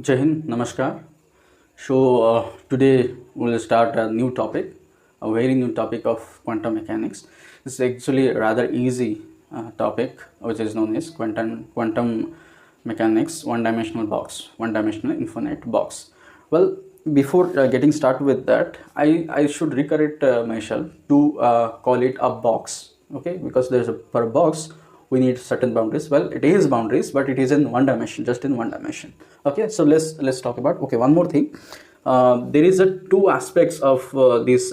Jai Hind, Namaskar. Today we'll start a new topic, a very new topic of quantum mechanics. It's actually a rather easy topic, which is known as quantum mechanics, one-dimensional box, one-dimensional infinite box. Well, before getting started with that, I should recorrect myself to call it a box, okay? Because there's a per box we need certain boundaries. Well, it is boundaries, but it is in one dimension, just in one dimension. Okay, so let's talk about, okay, one more thing. There is a two aspects of this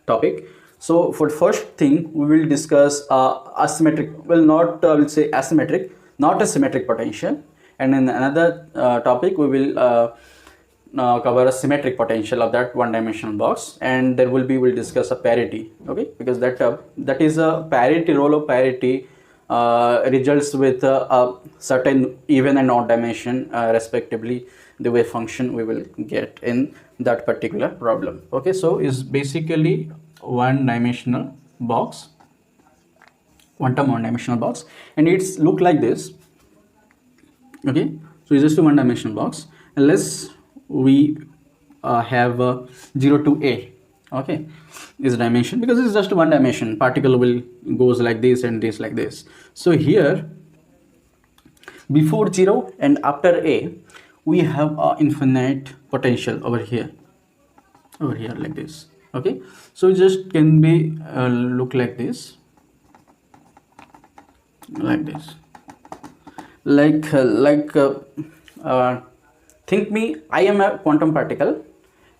topic. So for the first thing, we will discuss asymmetric, well, not we'll say asymmetric, not a symmetric potential. And in another topic, we will cover a symmetric potential of that one-dimensional box, and there will be, we'll discuss a parity, okay, because that is a parity, role of parity results with a certain even and odd dimension respectively, the wave function we will get in that particular problem. Okay, so is basically one-dimensional box, quantum one-dimensional box, and it's look like this. Okay, so it's just a one-dimensional box, unless we have 0 to a, okay, is dimension, because it's just one dimension. Particle will goes like this and this like this. So here before 0 and after a, we have a infinite potential over here like this. Okay, so it just can be look like this, like this, think me, I am a quantum particle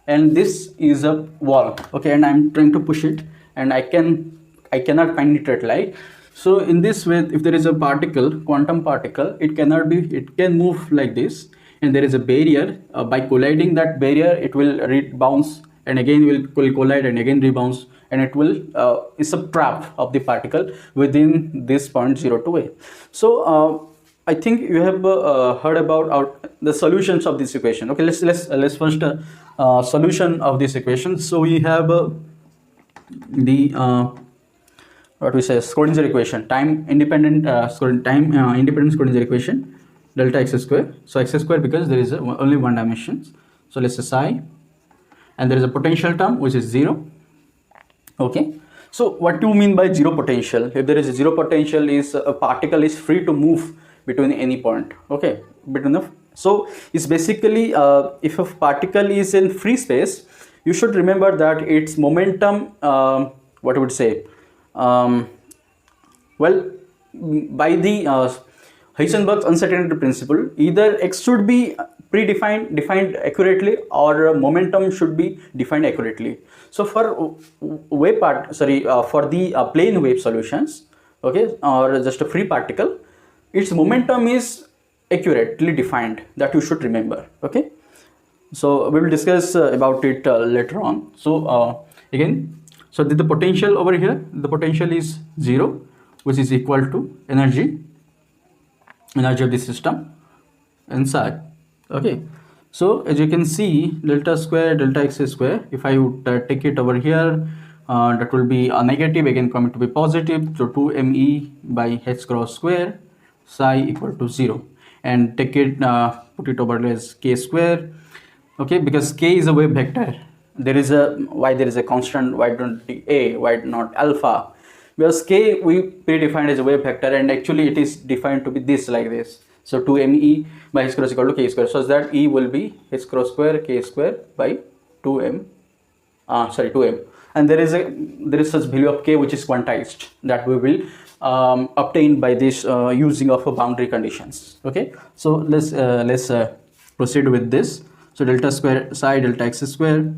and this is a wall, okay, and I'm trying to push it, and I cannot penetrate light. So in this way, if there is a particle, quantum particle, it can move like this, and there is a barrier. By colliding that barrier, it will bounce, and again will collide, and again rebounds, and it will it's a trap of the particle within this point 0 to a. So I think you have heard about the solutions of this equation. Okay, let's first solution of this equation. So we have the what we say, Schrodinger equation, time independent Schrodinger equation, delta x square. So x square, because there is only one dimension. So let's say psi, and there is a potential term which is 0. Okay. So what do you mean by zero potential? If there is a zero potential, is a particle is free to move between any point, okay, so it's basically if a particle is in free space, you should remember that its momentum, what I would say, well, by the Heisenberg's uncertainty principle, either x should be defined accurately, or momentum should be defined accurately. So for for the plane wave solutions, okay, or just a free particle, its momentum is accurately defined, that you should remember. Okay, so we will discuss about it later on. So again, so the potential over here, the potential is 0, which is equal to energy of the system inside. Okay, so as you can see, delta square, delta x square, if I would take it over here, that will be a negative, again coming to be positive, so 2me by h cross square psi equal to 0, and take it put it over as k square. Okay, because k is a wave vector, there is a constant, why don't a, why not alpha? Because k we predefined as a wave vector, and actually it is defined to be this, like this. So 2me by h cross equal to k square, so that e will be h cross square k square by 2m, and there is such value of k which is quantized, that we will obtain by this using of a boundary conditions. Okay, so let's proceed with this. So delta square psi delta x square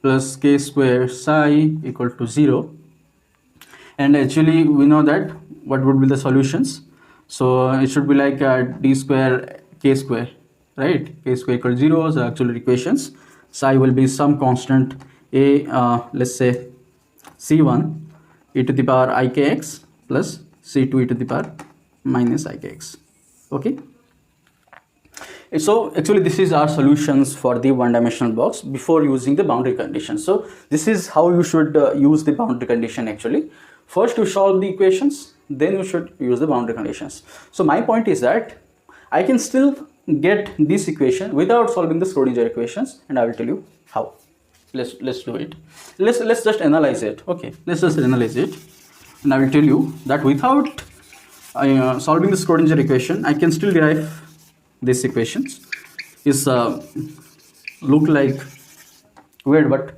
plus k square psi equal to 0, and actually we know that what would be the solutions. So it should be like d square k square, right? K square equal to 0. So actual equations, psi will be some constant a, let's say c1 e to the power ikx plus c2 e to the power minus ikx. Okay, so actually this is our solutions for the one-dimensional box before using the boundary condition. So this is how you should use the boundary condition. Actually, first you solve the equations, then you should use the boundary conditions. So my point is that I can still get this equation without solving the Schrodinger equations, and I will tell you how. Let's do it. Let's just analyze it. Okay, let's just analyze it, and I will tell you that without solving the Schrodinger equation, I can still derive these equations. Is look like weird, but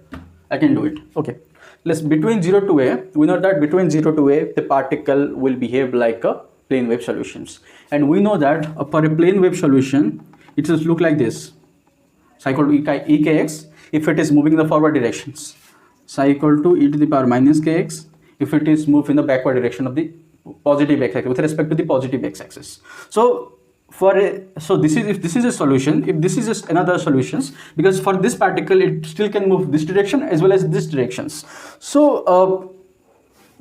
I can do it. Okay, let's between 0 to a, we know that between 0 to a the particle will behave like a plane wave solutions, and we know that for a plane wave solution it will look like this. Psi equal to ekx if it is moving in the forward directions, psi equal to e to the power minus kx if it is moved in the backward direction of the positive x-axis with respect to the positive x-axis. So this is, if this is a solution, if this is another solutions, because for this particle it still can move this direction as well as this directions. So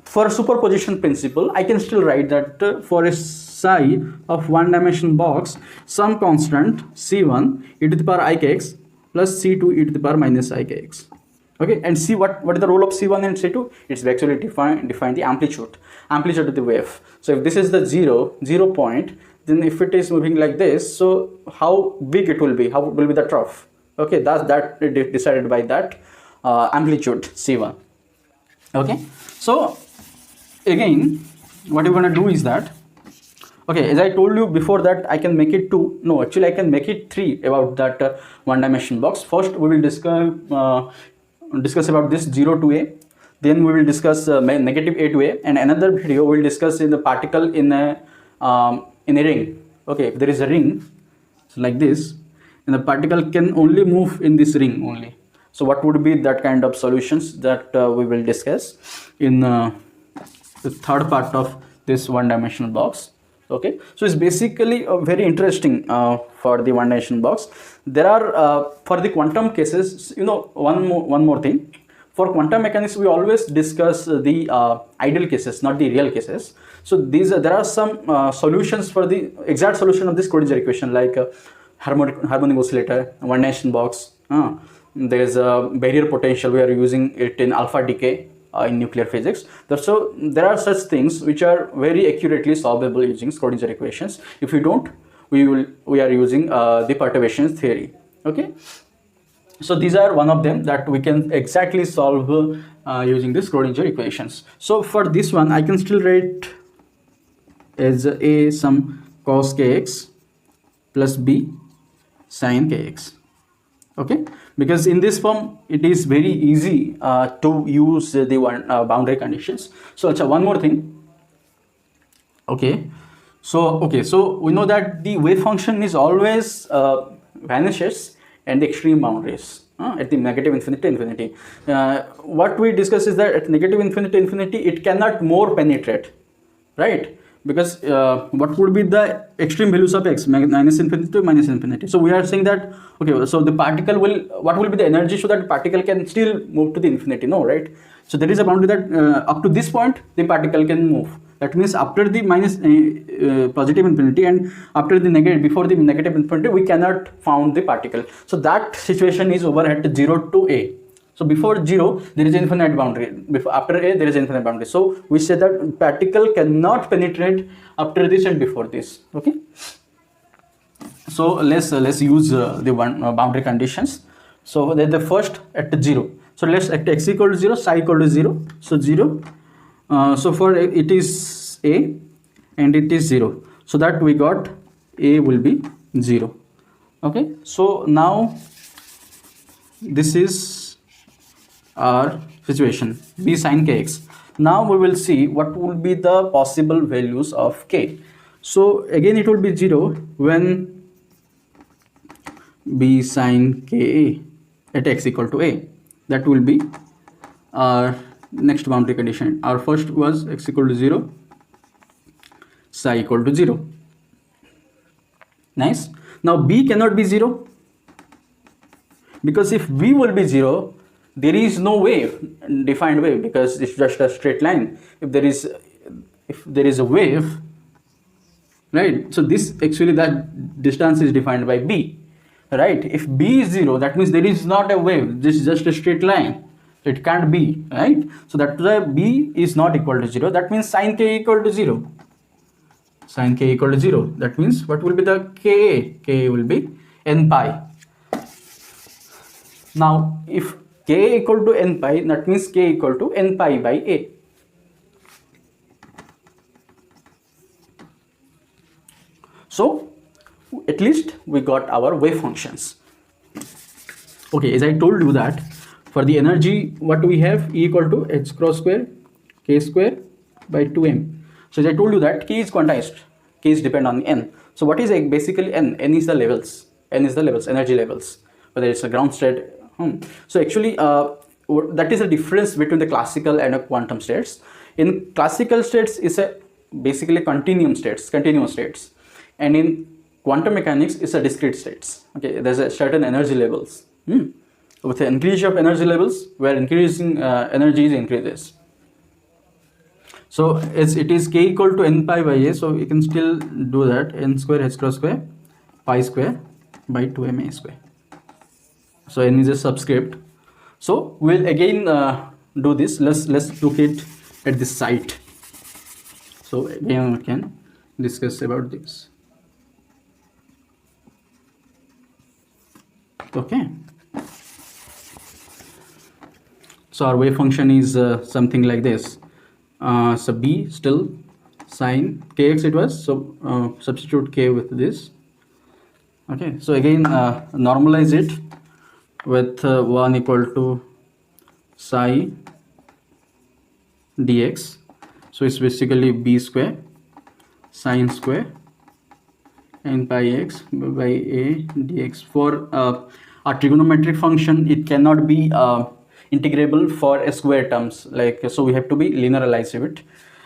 for superposition principle, I can still write that for a psi of one dimension box, some constant c1 e to the power ikx plus c2 e to the power minus ikx. Okay, and see what is the role of c1 and c2? It's actually define the amplitude of the wave. So if this is the 0 point, then if it is moving like this, so how big it will be, how will be the trough? Okay, that's decided by that amplitude c1. Okay, so again what you're going to do is that, okay, as I told you before that I can make it 2, no, actually I can make it 3 about that one dimension box. First we will discuss about this 0 to a, then we will discuss negative a to a, and another video we will discuss in the particle in a ring. Okay, if there is a ring like this and the particle can only move in this ring only, so what would be that kind of solutions that we will discuss in the third part of this one dimensional box. Okay, so it's basically very interesting for the one dimensional box. There are for the quantum cases, you know, one more thing. For quantum mechanics we always discuss the ideal cases, not the real cases. So there are some solutions for the exact solution of this Schrodinger equation, like harmonic oscillator, one dimension box. There is a barrier potential, we are using it in alpha decay in nuclear physics. So there are such things which are very accurately solvable using Schrodinger equations. If we don't, we are using the perturbations theory. Okay, so these are one of them that we can exactly solve using the Schrodinger equations. So for this one I can still write as a some cos kx plus b sin kx. Okay, because in this form it is very easy to use the boundary conditions. So one more thing. Okay, so we know that the wave function is always vanishes at the extreme boundaries, at the negative infinity. What we discuss is that at negative infinity it cannot more penetrate, right? Because what would be the extreme values of x, minus infinity to minus infinity. So we are saying that, okay, so the particle will, what will be the energy so that the particle can still move to the infinity? No, right? So there is a boundary that up to this point the particle can move. That means after the minus positive infinity and after the negative, before the negative infinity, we cannot found the particle. So that situation is over at 0 to a. So before 0 there is infinite boundary, after a there is infinite boundary. So we say that particle cannot penetrate after this and before this. Okay, so let's use the one boundary conditions. So the first at 0. So let's at x equal to 0, psi equal to 0. So 0. So for it is a and it is 0. So that we got a will be 0. Okay, so now this is our situation, b sin kx. Now we will see what will be the possible values of k. So again it will be 0 when b sin ka at x equal to a. That will be our next boundary condition. Our first was x equal to 0, psi equal to 0. Nice. Now b cannot be 0, because if b will be 0, there is no wave, defined wave, because it's just a straight line. If there is a wave, right? So this actually, that distance is defined by b, right? If b is 0, that means there is not a wave. This is just a straight line. It can't be, right? So that's why b is not equal to 0. That means sin k equal to 0. Sin k equal to 0. That means what will be the Ka? Ka will be n pi. Now if k equal to n pi, that means k equal to n pi by a. So at least we got our wave functions. Okay, as I told you that for the energy, what we have, E equal to h cross square k square by 2m. So as I told you that k is quantized, k is depend on n. So what is basically n? N is the levels. N is the levels, energy levels, whether it's a ground state. So actually that is the difference between the classical and a quantum states. In classical states is a basically continuous states, and in quantum mechanics is a discrete states. Okay, there's a certain energy levels. With the increase of energy levels, where increasing energy increases. So as it is k equal to n pi by a, so we can still do that, n square h cross square pi square by 2ma square. So n is a subscript. So we'll again do this. Let's look at this site. So again we can discuss about this. Okay. So our wave function is something like this. So b still sine kx it was. So substitute k with this. Okay. So again normalize it with 1 equal to psi dx. So it's basically b square sine square n pi x by a dx. For a trigonometric function, it cannot be integrable for a square terms, like, so we have to be linearize it,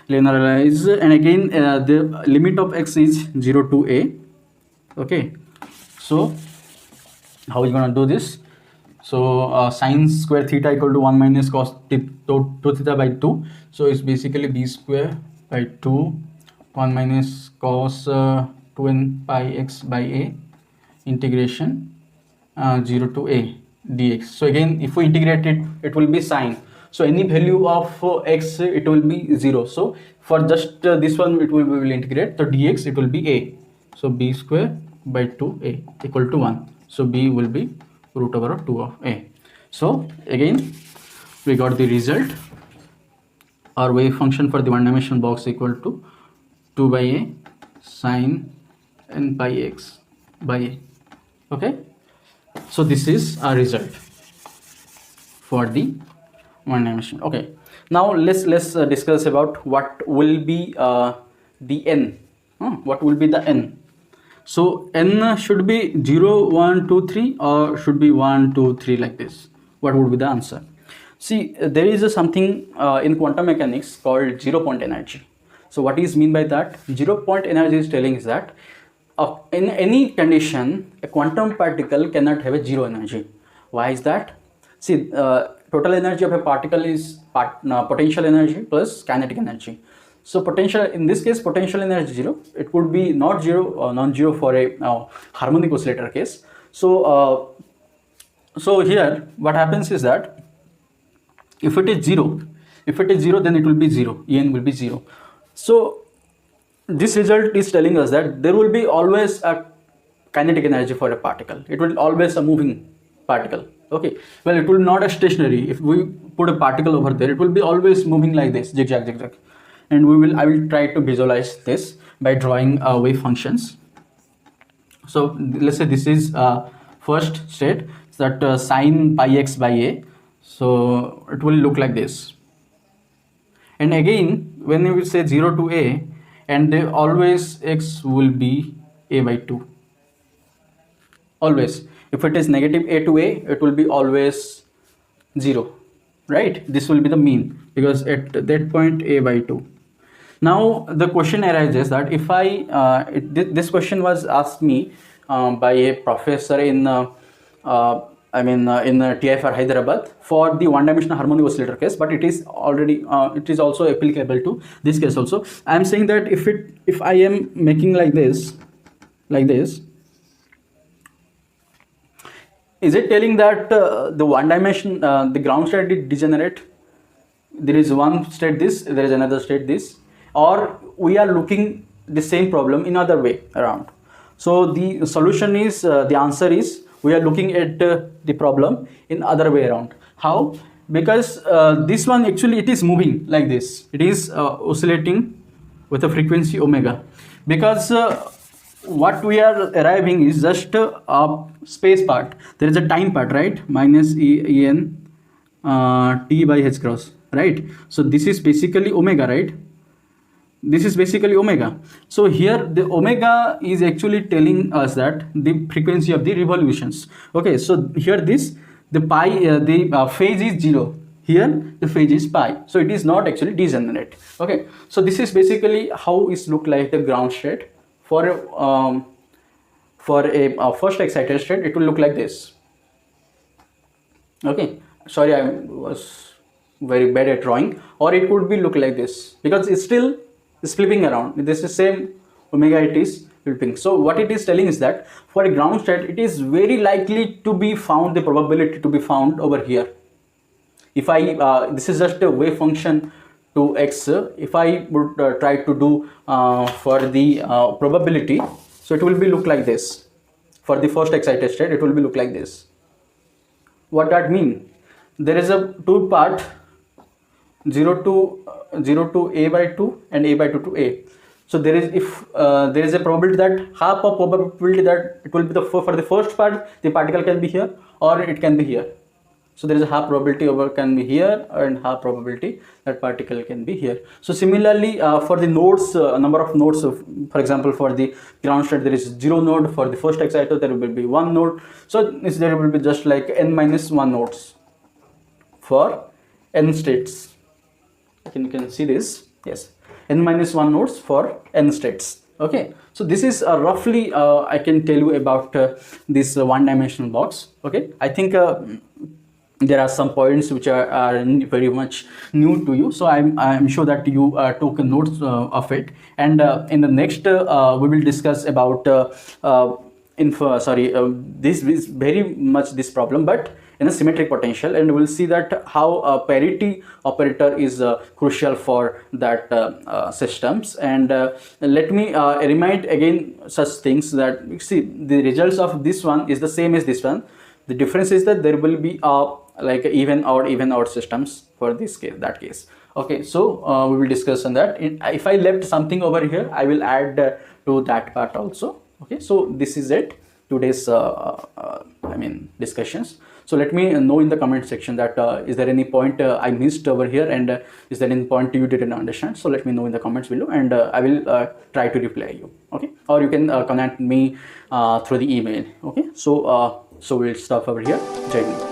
and again the limit of x is 0 to a. Okay, so how are you gonna do this? So sine square theta equal to 1 minus cos 2 theta by 2. So it's basically b square by 2 1 minus cos 2n pi x by a integration 0 to a dx. So again if we integrate it, it will be sine. So any value of x, it will be 0. So for just this one, we will integrate. So dx it will be a. So b square by 2a equal to 1. So b will be root over of 2 of a. So again we got the result. Our wave function for the one dimensional box equal to 2 by a sine n pi x by a. Okay, so this is our result for the one dimension. Okay, now let's discuss about what will be the n. What will be the n? So n should be 0 1 2 3 or should be 1 2 3 like this. What would be the answer? See, there is something in quantum mechanics called 0 point energy. So what is mean by that? 0 point energy is telling is that in any condition, a quantum particle cannot have a zero energy. Why is that? See, total energy of a particle is potential energy plus kinetic energy. So potential, in this case, potential energy 0. It could be not 0 or non-zero for a harmonic oscillator case. So so here what happens is that if it is 0, then it will be 0. En will be 0. So this result is telling us that there will be always a kinetic energy for a particle. It will always a moving particle. Okay, well, it will not a stationary. If we put a particle over there, it will be always moving like this, zigzag, zigzag. And I will try to visualize this by drawing wave functions. So let's say this is first state, that sine pi x by a. So it will look like this. And again, when we say 0 to a, and they always x will be a by 2. Always. If it is negative a to a, it will be always 0. Right? This will be the mean, because at that point a by 2. Now the question arises that if this question was asked me by a professor in TIFR Hyderabad for the one-dimensional harmonic oscillator case, but it is already it is also applicable to this case also. I am saying that if I am making like this, is it telling that the one dimension, the ground state did degenerate? There is one state this, there is another state this, or we are looking the same problem in other way around. So the solution is, the answer is, we are looking at the problem in other way around. How? Because this one actually it is moving like this, it is oscillating with a frequency omega, because what we are arriving is just a space part, there is a time part, right, minus en t by h cross, right? So this is basically omega, right? This is basically omega. So here the omega is actually telling us that the frequency of the revolutions. Okay, so here this, the pi, the phase is 0, here the phase is pi, so it is not actually degenerate. Okay, so this is basically how it look like the ground state. For a first excited state, it will look like this. Okay, sorry, I was very bad at drawing. Or it could be look like this, because it's still is flipping around. This is same omega, it is flipping. So what it is telling is that for a ground state, it is very likely to be found, the probability to be found over here. If I this is just a wave function to x, if I would try to do for the probability, so it will be look like this. For the first excited state, it will be look like this. What that mean? There is a two part, 0 to a by 2 and a by 2 to a. So there is, if there is a probability that half of probability that it will be for the first part, the particle can be here or it can be here. So there is a half probability over can be here and half probability that particle can be here. So similarly for the nodes, number of nodes, for example for the ground state there is 0 node, for the first exciter there will be 1 node. So there will be just like n minus 1 nodes for n states. You can see this, yes, n minus 1 nodes for n states. Okay, so this is roughly I can tell you about this one-dimensional box. Okay, I think there are some points which are very much new to you, so I'm sure that you took notes of it, and in the next we will discuss about this is very much this problem, but in a symmetric potential, and we'll see that how a parity operator is crucial for that systems. And let me remind again such things that you see the results of this one is the same as this one. The difference is that there will be like even odd systems for this case, that case. Okay, so we will discuss on that. If I left something over here, I will add to that part also. Okay, so this is it, today's discussions. So let me know in the comment section that is there any point I missed over here, and is there any point you didn't understand. So let me know in the comments below, and I will try to reply you. Okay, or you can connect me through the email. Okay, so we'll stop over here. Jai Hind.